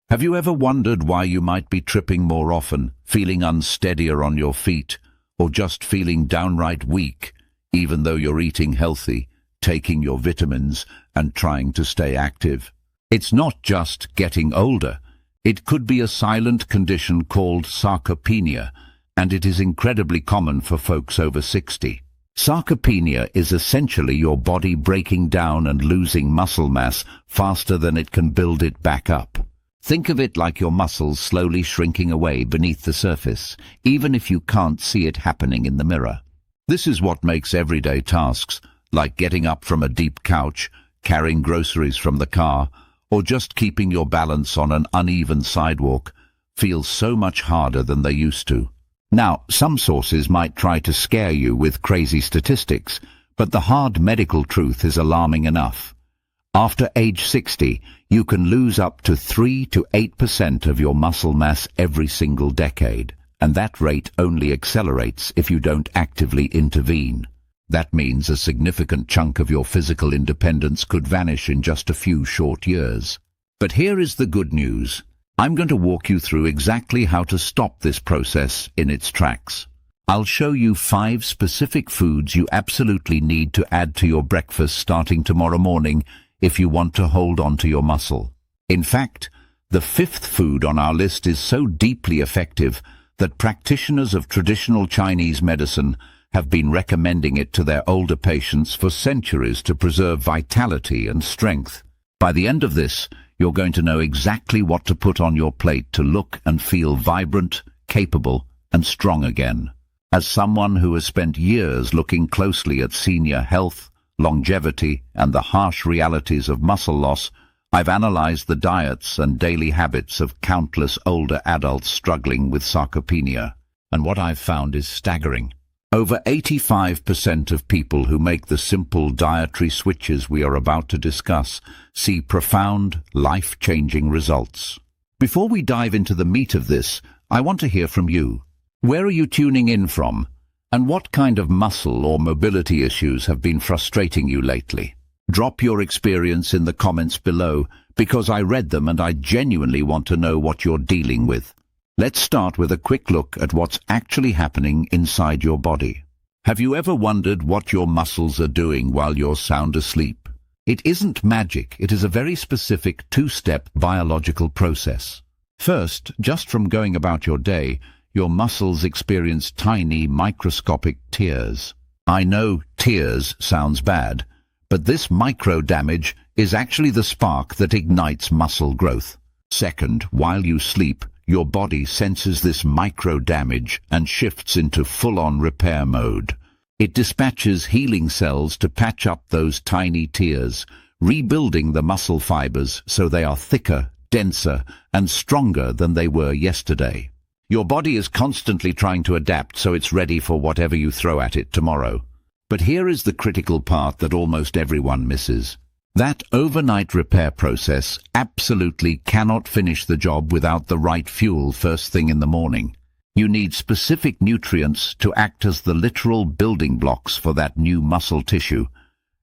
Have you ever wondered why you might be tripping more often, feeling unsteadier on your feet, or just feeling downright weak, even though you're eating healthy, taking your vitamins, and trying to stay active? It's not just getting older. It could be a silent condition called sarcopenia, and it is incredibly common for folks over 60. Sarcopenia is essentially your body breaking down and losing muscle mass faster than it can build it back up. Think of it like your muscles slowly shrinking away beneath the surface, even if you can't see it happening in the mirror. This is what makes everyday tasks, like getting up from a deep couch, carrying groceries from the car, or just keeping your balance on an uneven sidewalk, feel so much harder than they used to. Now, some sources might try to scare you with crazy statistics, but the hard medical truth is alarming enough. After age 60, you can lose up to 3 to 8% of your muscle mass every single decade, and that rate only accelerates if you don't actively intervene. That means a significant chunk of your physical independence could vanish in just a few short years. But here is the good news. I'm going to walk you through exactly how to stop this process in its tracks. I'll show you 5 specific foods you absolutely need to add to your breakfast starting tomorrow morning if you want to hold on to your muscle. In fact, the 5th food on our list is so deeply effective that practitioners of traditional Chinese medicine have been recommending it to their older patients for centuries to preserve vitality and strength. By the end of this, you're going to know exactly what to put on your plate to look and feel vibrant, capable, and strong again. As someone who has spent years looking closely at senior health, longevity, and the harsh realities of muscle loss, I've analyzed the diets and daily habits of countless older adults struggling with sarcopenia, and what I've found is staggering. Over 85% of people who make the simple dietary switches we are about to discuss see profound, life-changing results. Before we dive into the meat of this, I want to hear from you. Where are you tuning in from? And what kind of muscle or mobility issues have been frustrating you lately? Drop your experience in the comments below, because I read them and I genuinely want to know what you're dealing with. Let's start with a quick look at what's actually happening inside your body. Have you ever wondered what your muscles are doing while you're sound asleep? It isn't magic, it is a very specific 2-step biological process. First, just from going about your day, your muscles experience tiny microscopic tears. I know tears sounds bad, but this micro damage is actually the spark that ignites muscle growth. Second, while you sleep, your body senses this micro damage and shifts into full-on repair mode. It dispatches healing cells to patch up those tiny tears, rebuilding the muscle fibers so they are thicker, denser, and stronger than they were yesterday. Your body is constantly trying to adapt so it's ready for whatever you throw at it tomorrow. But here is the critical part that almost everyone misses. That overnight repair process absolutely cannot finish the job without the right fuel first thing in the morning. You need specific nutrients to act as the literal building blocks for that new muscle tissue,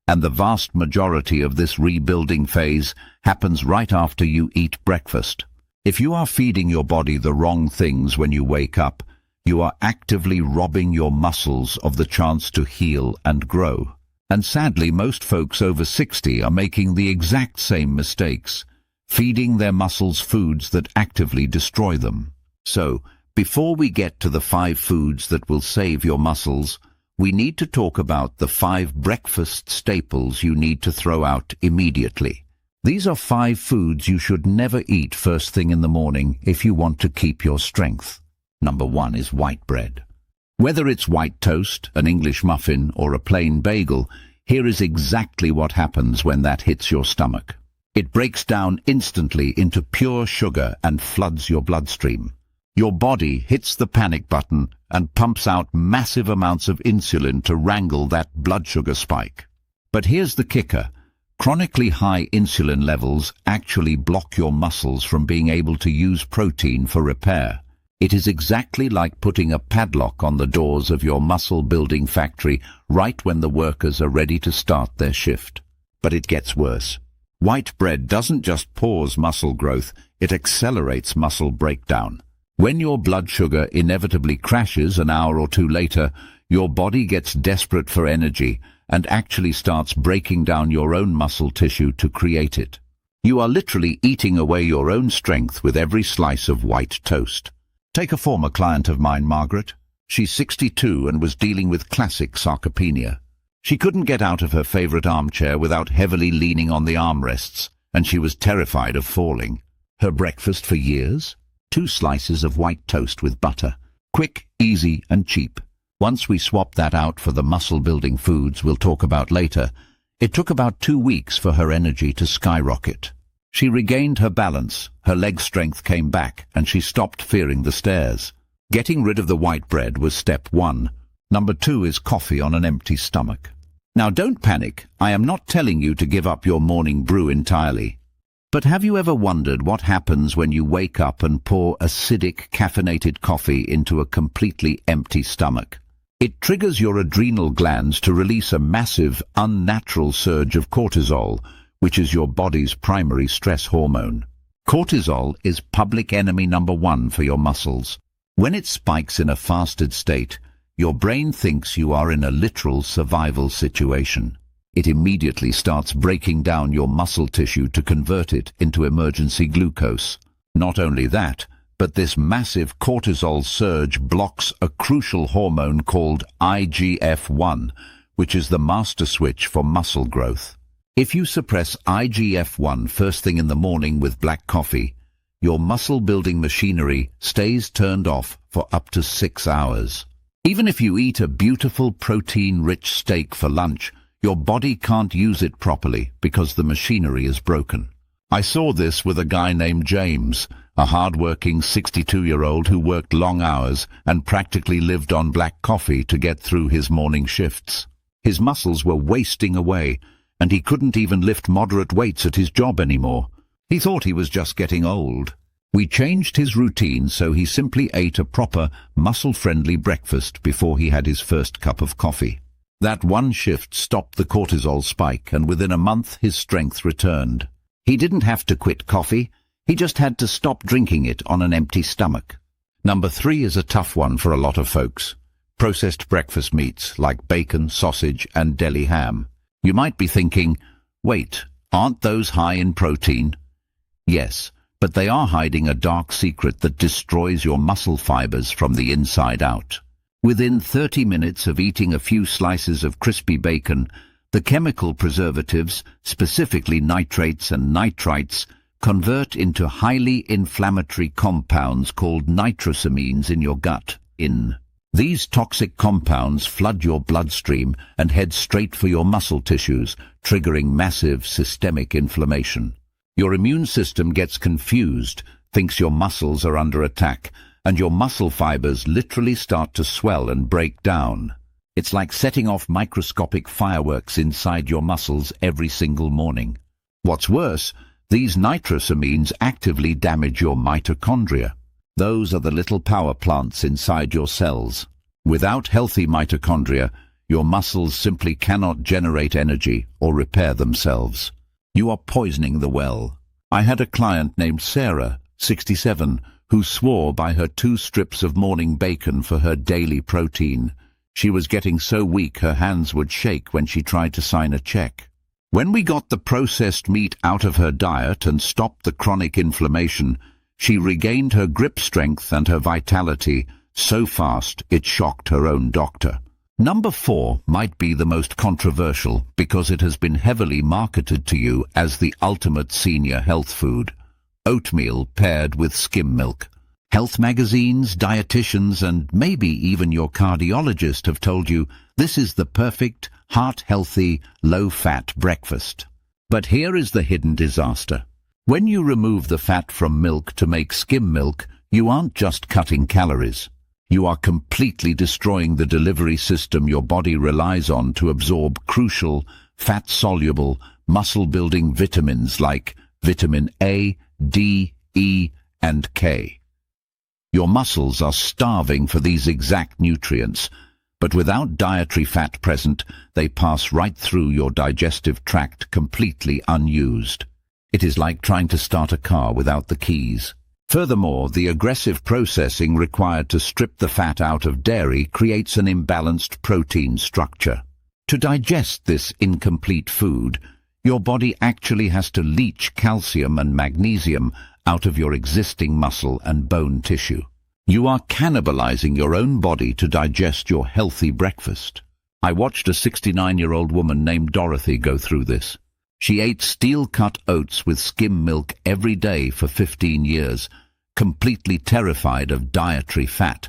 and the vast majority of this rebuilding phase happens right after you eat breakfast. If you are feeding your body the wrong things when you wake up, you are actively robbing your muscles of the chance to heal and grow. And sadly, most folks over 60 are making the exact same mistakes, feeding their muscles foods that actively destroy them. So, before we get to the 5 foods that will save your muscles, we need to talk about the 5 breakfast staples you need to throw out immediately. These are 5 foods you should never eat first thing in the morning if you want to keep your strength. Number 1 is white bread. Whether it's white toast, an English muffin, or a plain bagel, here is exactly what happens when that hits your stomach. It breaks down instantly into pure sugar and floods your bloodstream. Your body hits the panic button and pumps out massive amounts of insulin to wrangle that blood sugar spike. But here's the kicker. Chronically high insulin levels actually block your muscles from being able to use protein for repair. It is exactly like putting a padlock on the doors of your muscle-building factory right when the workers are ready to start their shift. But it gets worse. White bread doesn't just pause muscle growth, It accelerates muscle breakdown. When your blood sugar inevitably crashes an hour or two later, your body gets desperate for energy and actually starts breaking down your own muscle tissue to create it. You are literally eating away your own strength with every slice of white toast. Take a former client of mine, Margaret. She's 62 and was dealing with classic sarcopenia. She couldn't get out of her favorite armchair without heavily leaning on the armrests, and she was terrified of falling. Her breakfast for years? 2 slices of white toast with butter. Quick, easy, and cheap. Once we swapped that out for the muscle-building foods we'll talk about later, it took about 2 weeks for her energy to skyrocket. She regained her balance, her leg strength came back, and she stopped fearing the stairs. Getting rid of the white bread was step 1. Number 2 is coffee on an empty stomach. Now don't panic, I am not telling you to give up your morning brew entirely. But have you ever wondered what happens when you wake up and pour acidic, caffeinated coffee into a completely empty stomach? It triggers your adrenal glands to release a massive, unnatural surge of cortisol, which is your body's primary stress hormone. Cortisol is public enemy number 1 for your muscles. When it spikes in a fasted state, your brain thinks you are in a literal survival situation. It immediately starts breaking down your muscle tissue to convert it into emergency glucose. Not only that, but this massive cortisol surge blocks a crucial hormone called IGF-1, which is the master switch for muscle growth. If you suppress IGF-1 first thing in the morning with black coffee, your muscle-building machinery stays turned off for up to 6 hours. Even if you eat a beautiful protein-rich steak for lunch, your body can't use it properly because the machinery is broken. I saw this with a guy named James, a hard-working 62-year-old who worked long hours and practically lived on black coffee to get through his morning shifts. His muscles were wasting away, and he couldn't even lift moderate weights at his job anymore. He thought he was just getting old. We changed his routine so he simply ate a proper, muscle-friendly breakfast before he had his first cup of coffee. That one shift stopped the cortisol spike, and within a month his strength returned. He didn't have to quit coffee, he just had to stop drinking it on an empty stomach. Number 3 is a tough one for a lot of folks. Processed breakfast meats like bacon, sausage, and deli ham. You might be thinking, wait, aren't those high in protein? Yes, but they are hiding a dark secret that destroys your muscle fibers from the inside out. Within 30 minutes of eating a few slices of crispy bacon, the chemical preservatives, specifically nitrates and nitrites, convert into highly inflammatory compounds called nitrosamines in your gut. These toxic compounds flood your bloodstream and head straight for your muscle tissues, triggering massive systemic inflammation. Your immune system gets confused, thinks your muscles are under attack, and your muscle fibers literally start to swell and break down. It's like setting off microscopic fireworks inside your muscles every single morning. What's worse, these nitrosamines actively damage your mitochondria. Those are the little power plants inside your cells. Without healthy mitochondria, your muscles simply cannot generate energy or repair themselves. You are poisoning the well. I had a client named Sarah, 67, who swore by her 2 strips of morning bacon for her daily protein. She was getting so weak her hands would shake when she tried to sign a check. When we got the processed meat out of her diet and stopped the chronic inflammation, she regained her grip strength and her vitality so fast it shocked her own doctor. Number 4 might be the most controversial because it has been heavily marketed to you as the ultimate senior health food. Oatmeal paired with skim milk. Health magazines, dietitians, and maybe even your cardiologist have told you this is the perfect, heart-healthy, low-fat breakfast. But here is the hidden disaster. When you remove the fat from milk to make skim milk, you aren't just cutting calories. You are completely destroying the delivery system your body relies on to absorb crucial, fat-soluble, muscle-building vitamins like vitamin A, D, E, and K. Your muscles are starving for these exact nutrients, but without dietary fat present, they pass right through your digestive tract completely unused. It is like trying to start a car without the keys. Furthermore, the aggressive processing required to strip the fat out of dairy creates an imbalanced protein structure. To digest this incomplete food, your body actually has to leach calcium and magnesium out of your existing muscle and bone tissue. You are cannibalizing your own body to digest your healthy breakfast. I watched a 69-year-old woman named Dorothy go through this. She ate steel-cut oats with skim milk every day for 15 years, completely terrified of dietary fat,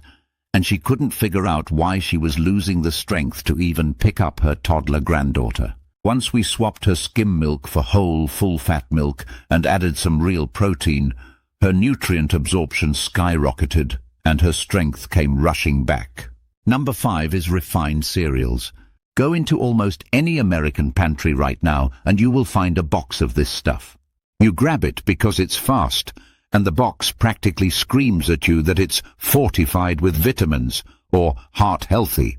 and she couldn't figure out why she was losing the strength to even pick up her toddler granddaughter. Once we swapped her skim milk for whole, full-fat milk and added some real protein, her nutrient absorption skyrocketed and her strength came rushing back. Number 5 is refined cereals. Go into almost any American pantry right now and you will find a box of this stuff. You grab it because it's fast, and the box practically screams at you that it's fortified with vitamins or heart healthy.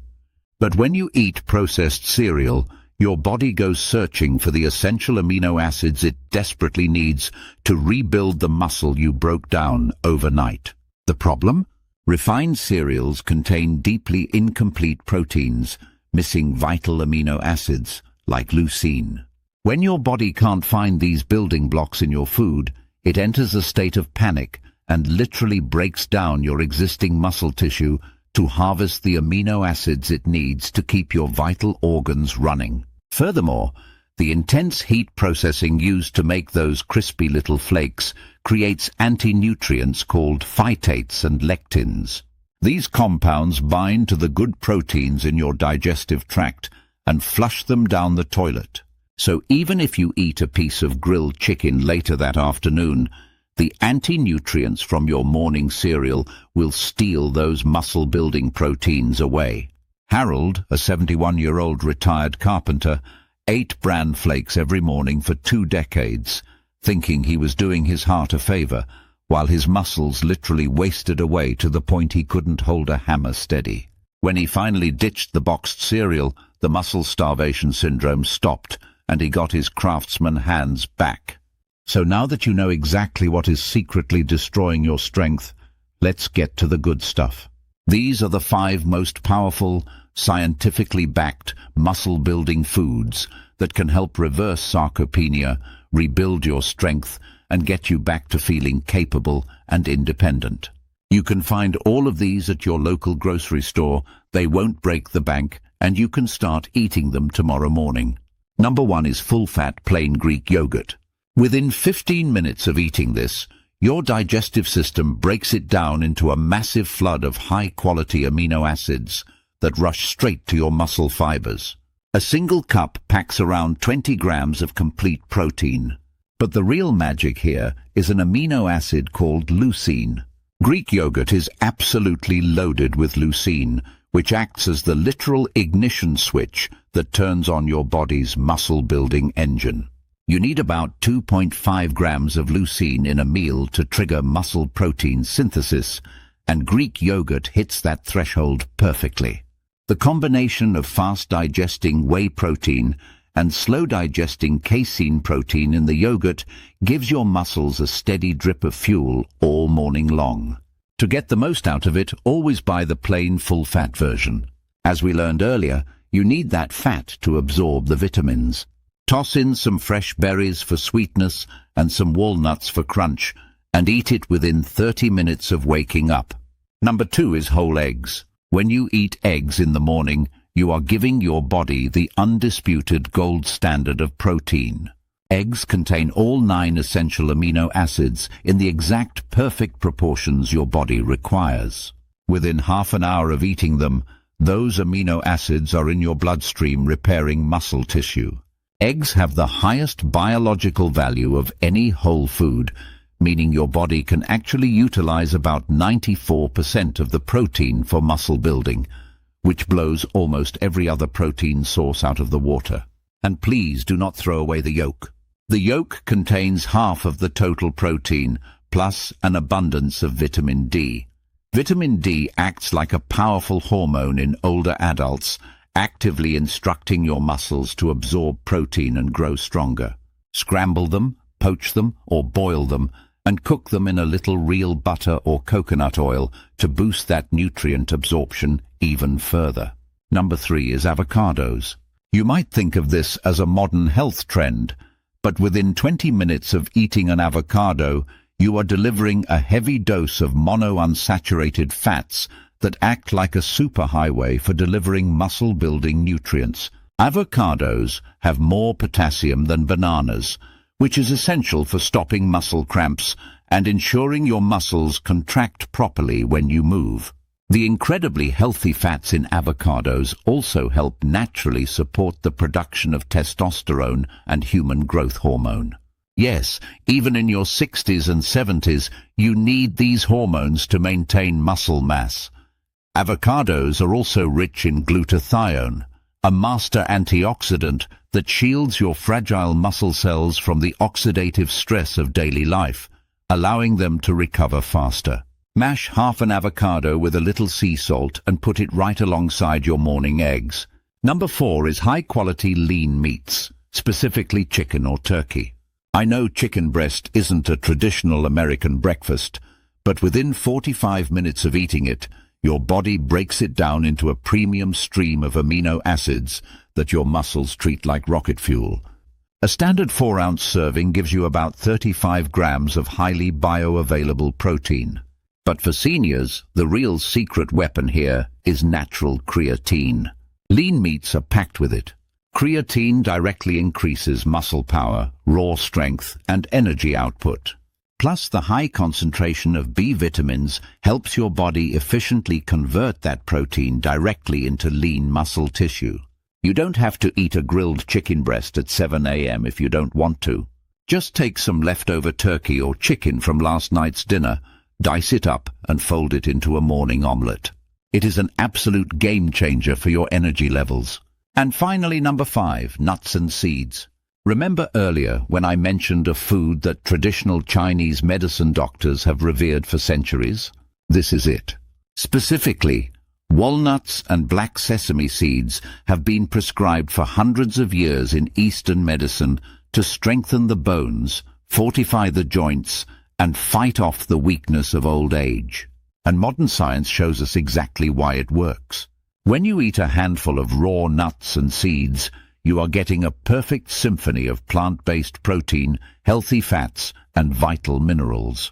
But when you eat processed cereal, your body goes searching for the essential amino acids it desperately needs to rebuild the muscle you broke down overnight. The problem? Refined cereals contain deeply incomplete proteins, missing vital amino acids like leucine. When your body can't find these building blocks in your food, it enters a state of panic and literally breaks down your existing muscle tissue to harvest the amino acids it needs to keep your vital organs running. Furthermore, the intense heat processing used to make those crispy little flakes creates anti-nutrients called phytates and lectins. These compounds bind to the good proteins in your digestive tract and flush them down the toilet. So even if you eat a piece of grilled chicken later that afternoon, the anti-nutrients from your morning cereal will steal those muscle-building proteins away. Harold, a 71-year-old retired carpenter, ate bran flakes every morning for 2 decades, thinking he was doing his heart a favor, while his muscles literally wasted away to the point he couldn't hold a hammer steady. When he finally ditched the boxed cereal, the muscle starvation syndrome stopped, and he got his craftsman hands back. So now that you know exactly what is secretly destroying your strength, let's get to the good stuff. These are the 5 most powerful, scientifically backed, muscle-building foods that can help reverse sarcopenia, rebuild your strength, and get you back to feeling capable and independent. You can find all of these at your local grocery store. They won't break the bank, and you can start eating them tomorrow morning. Number 1 is full-fat plain Greek yogurt. Within 15 minutes of eating this, your digestive system breaks it down into a massive flood of high-quality amino acids that rush straight to your muscle fibers. A single cup packs around 20 grams of complete protein. But the real magic here is an amino acid called leucine. Greek yogurt is absolutely loaded with leucine, which acts as the literal ignition switch that turns on your body's muscle-building engine. You need about 2.5 grams of leucine in a meal to trigger muscle protein synthesis, and Greek yogurt hits that threshold perfectly. The combination of fast-digesting whey protein and slow-digesting casein protein in the yogurt gives your muscles a steady drip of fuel all morning long. To get the most out of it, always buy the plain full-fat version. As we learned earlier, you need that fat to absorb the vitamins. Toss in some fresh berries for sweetness and some walnuts for crunch, and eat it within 30 minutes of waking up. Number 2 is whole eggs. When you eat eggs in the morning, you are giving your body the undisputed gold standard of protein. Eggs contain all 9 essential amino acids in the exact perfect proportions your body requires. Within half an hour of eating them, those amino acids are in your bloodstream repairing muscle tissue. Eggs have the highest biological value of any whole food, meaning your body can actually utilize about 94% of the protein for muscle building, which blows almost every other protein source out of the water. And please do not throw away the yolk. The yolk contains half of the total protein, plus an abundance of vitamin D. Vitamin D acts like a powerful hormone in older adults, actively instructing your muscles to absorb protein and grow stronger. Scramble them, poach them, or boil them, and cook them in a little real butter or coconut oil to boost that nutrient absorption even further. Number 3 is avocados. You might think of this as a modern health trend, but within 20 minutes of eating an avocado, you are delivering a heavy dose of monounsaturated fats that act like a superhighway for delivering muscle-building nutrients. Avocados have more potassium than bananas, which is essential for stopping muscle cramps and ensuring your muscles contract properly when you move. The incredibly healthy fats in avocados also help naturally support the production of testosterone and human growth hormone. Yes, even in your 60s and 70s, you need these hormones to maintain muscle mass. Avocados are also rich in glutathione, a master antioxidant that shields your fragile muscle cells from the oxidative stress of daily life, allowing them to recover faster. Mash half an avocado with a little sea salt and put it right alongside your morning eggs. Number 4 is high-quality lean meats, specifically chicken or turkey. I know chicken breast isn't a traditional American breakfast, but within 45 minutes of eating it, your body breaks it down into a premium stream of amino acids that your muscles treat like rocket fuel. A standard 4-ounce serving gives you about 35 grams of highly bioavailable protein. But for seniors, the real secret weapon here is natural creatine. Lean meats are packed with it. Creatine directly increases muscle power, raw strength, and energy output. Plus, the high concentration of B vitamins helps your body efficiently convert that protein directly into lean muscle tissue. You don't have to eat a grilled chicken breast at 7 a.m. if you don't want to. Just take some leftover turkey or chicken from last night's dinner, dice it up, and fold it into a morning omelette. It is an absolute game changer for your energy levels. And finally, number 5, nuts and seeds. Remember earlier when I mentioned a food that traditional Chinese medicine doctors have revered for centuries? This is it. Specifically, walnuts and black sesame seeds have been prescribed for hundreds of years in Eastern medicine to strengthen the bones, fortify the joints, and fight off the weakness of old age. And modern science shows us exactly why it works. When you eat a handful of raw nuts and seeds, you are getting a perfect symphony of plant-based protein, healthy fats, and vital minerals.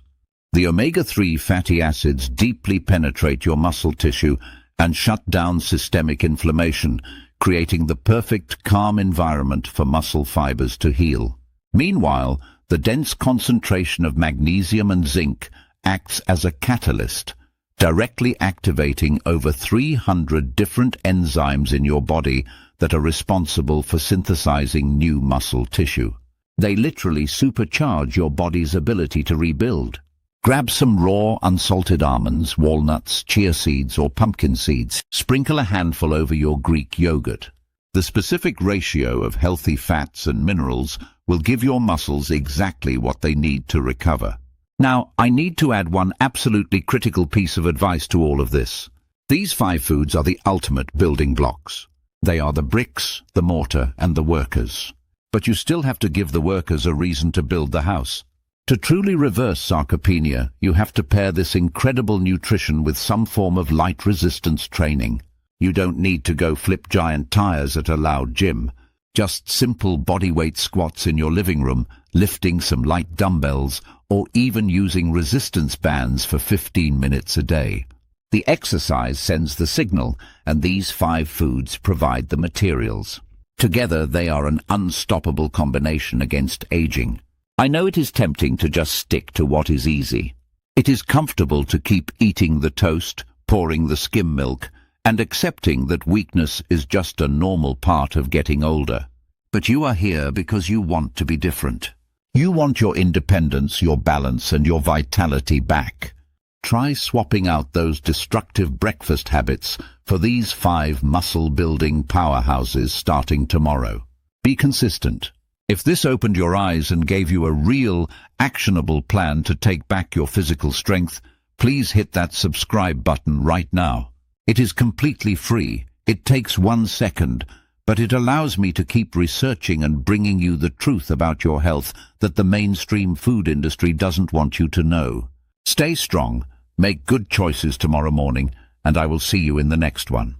The omega-3 fatty acids deeply penetrate your muscle tissue and shut down systemic inflammation, creating the perfect calm environment for muscle fibers to heal. Meanwhile, the dense concentration of magnesium and zinc acts as a catalyst, directly activating over 300 different enzymes in your body that are responsible for synthesizing new muscle tissue. They literally supercharge your body's ability to rebuild. Grab some raw, unsalted almonds, walnuts, chia seeds, or pumpkin seeds. Sprinkle a handful over your Greek yogurt. The specific ratio of healthy fats and minerals will give your muscles exactly what they need to recover. Now, I need to add one absolutely critical piece of advice to all of this. These 5 foods are the ultimate building blocks. They are the bricks, the mortar, and the workers. But you still have to give the workers a reason to build the house. To truly reverse sarcopenia, you have to pair this incredible nutrition with some form of light resistance training. You don't need to go flip giant tires at a loud gym. Just simple bodyweight squats in your living room, lifting some light dumbbells, or even using resistance bands for 15 minutes a day. The exercise sends the signal, and these 5 foods provide the materials. Together, they are an unstoppable combination against aging. I know it is tempting to just stick to what is easy. It is comfortable to keep eating the toast, pouring the skim milk, and accepting that weakness is just a normal part of getting older. But you are here because you want to be different. You want your independence, your balance, and your vitality back. Try swapping out those destructive breakfast habits for these 5 muscle-building powerhouses starting tomorrow. Be consistent. If this opened your eyes and gave you a real, actionable plan to take back your physical strength, please hit that subscribe button right now. It is completely free. It takes 1 second, but it allows me to keep researching and bringing you the truth about your health that the mainstream food industry doesn't want you to know. Stay strong, make good choices tomorrow morning, and I will see you in the next one.